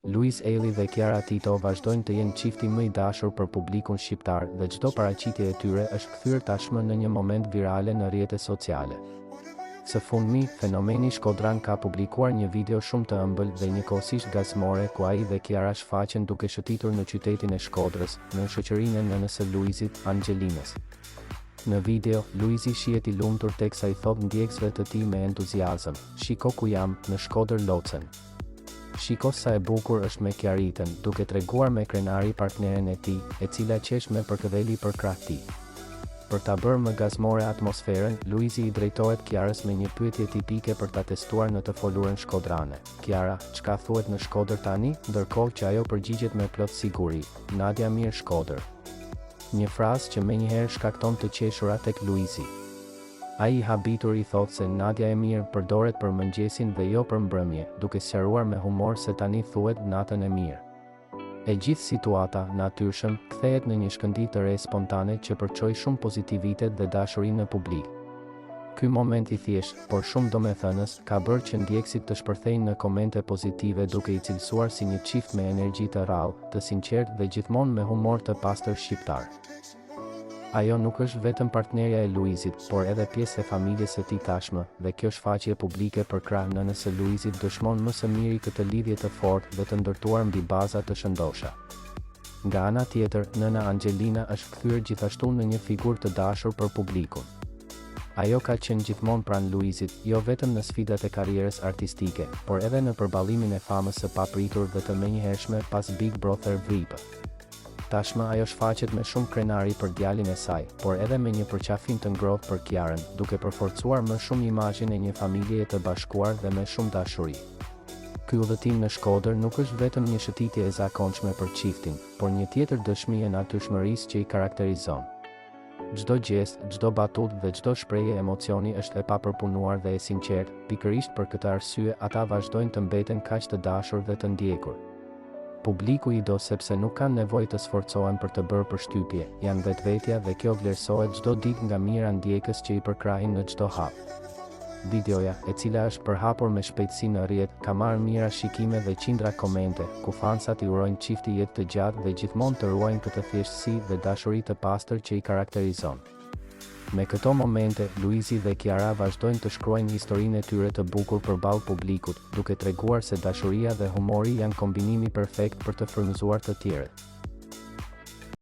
Luiz Eili dhe Chiara Tito vazhdojnë të jenë çifti më i dashur për publikun shqiptar dhe çdo paraqitje e tyre është kthyer tashmë në një moment virale në rrjetet sociale. Së fundmi, fenomeni shkodran ka publikuar një video shumë të ëmbël dhe njëkohësisht gazmore ku ai dhe Chiara shfaqen duke shëtitur në qytetin e Shkodrës, në shoqërinë e nënës së Luizit, Angelinës. Në video, Luizi shihet i lumtur teksa i thot ndjekësve të tij me entuziazëm: "Shiko ku jam, në Shkodër Locën. Shiko sa e bukur është me Chiaritën", duke treguar me krenari partneren e tij, e cila qesh me përkëdheli për krah tij. Për ta bërë më gazmore atmosferën, Luizi i drejtohet Chiarës me një pyetje tipike për ta testuar në të folurën shkodrane: "Chiara, çka thuhet në Shkodër tani?", ndërkohë që ajo përgjigjet me plot siguri: "Nadia mirë Shkodër". Një frazë që menjëherë shkakton të qeshura tek Luizi. Ai i habitur i thotë se Nadia e mirë përdoret për mëngjesin dhe jo për mbrëmje, duke sqaruar me humor se tani thuhet natën e mirë. E gjithë situata, natyrshëm, kthehet në një shkëndijë të re spontane që përçoi shumë pozitivitet dhe dashuri në publik. Ky moment i thjesht, por shumë domethënës, ka bërë që ndjekësit të shpërthejnë në komente pozitive duke i cilësuar si një çift me energji të rrallë, të sinqertë dhe gjithmonë me humor të pastër shqiptar. Ajo nuk është vetëm partnerja e Luizit, por edhe pjesë e familjes së tij tashmë, dhe kjo shfaqje publike për krah nënës së Luizit dëshmon më së miri këtë lidhje të fortë dhe të ndërtuar mbi baza të shëndosha. Nga ana tjetër, nëna Angelina është kthyer gjithashtu në një figurë të dashur për publikun. Ajo ka qenë gjithmonë pranë Luizit, jo vetëm në sfidat e karrierës artistike, por edhe në përballimin e famës së papritur dhe të menjëhershme pas Big Brother VIP. Tashmë ajo shfaqet me shumë krenari për djalin e saj, por edhe me një përqafim të ngrohtë për Chiarën, duke përforcuar më shumë imazhin e një familjeje të bashkuar dhe me shumë dashuri. Ky udhëtim në Shkodër nuk është vetëm një shëtitje e zakonshme për çiftin, por një tjetër dëshmi e natyrshmërisë që i karakterizon. Çdo gjest, çdo batutë dhe çdo shprehje emocioni është e papërpunuar dhe e sinqertë, pikërisht për këtë arsye ata vazhdojnë të mbeten kaq të dashur dhe të ndjekur. Publiku i do sepse nuk kanë nevojë të sforcohen për të bërë përshtypje, janë vetvetja dhe kjo vlerësohet çdo ditë nga mira ndjekës që i përkrahin në çdo hap. Videoja, e cila është përhapur me shpejtësi në rrjet, ka marrë mira shikime dhe qindra komente, ku fansat i urojnë çifti jetë të gjatë dhe gjithmonë të ruajnë këtë thjeshtësi dhe dashuri të pastër që i karakterizon. Me këto momente, Luizi dhe Chiara vazhdojnë të shkruajnë historinë e tyre të bukur përballë publikut, duke treguar se dashuria dhe humori janë kombinimi perfekt për të frymëzuar të tjerët.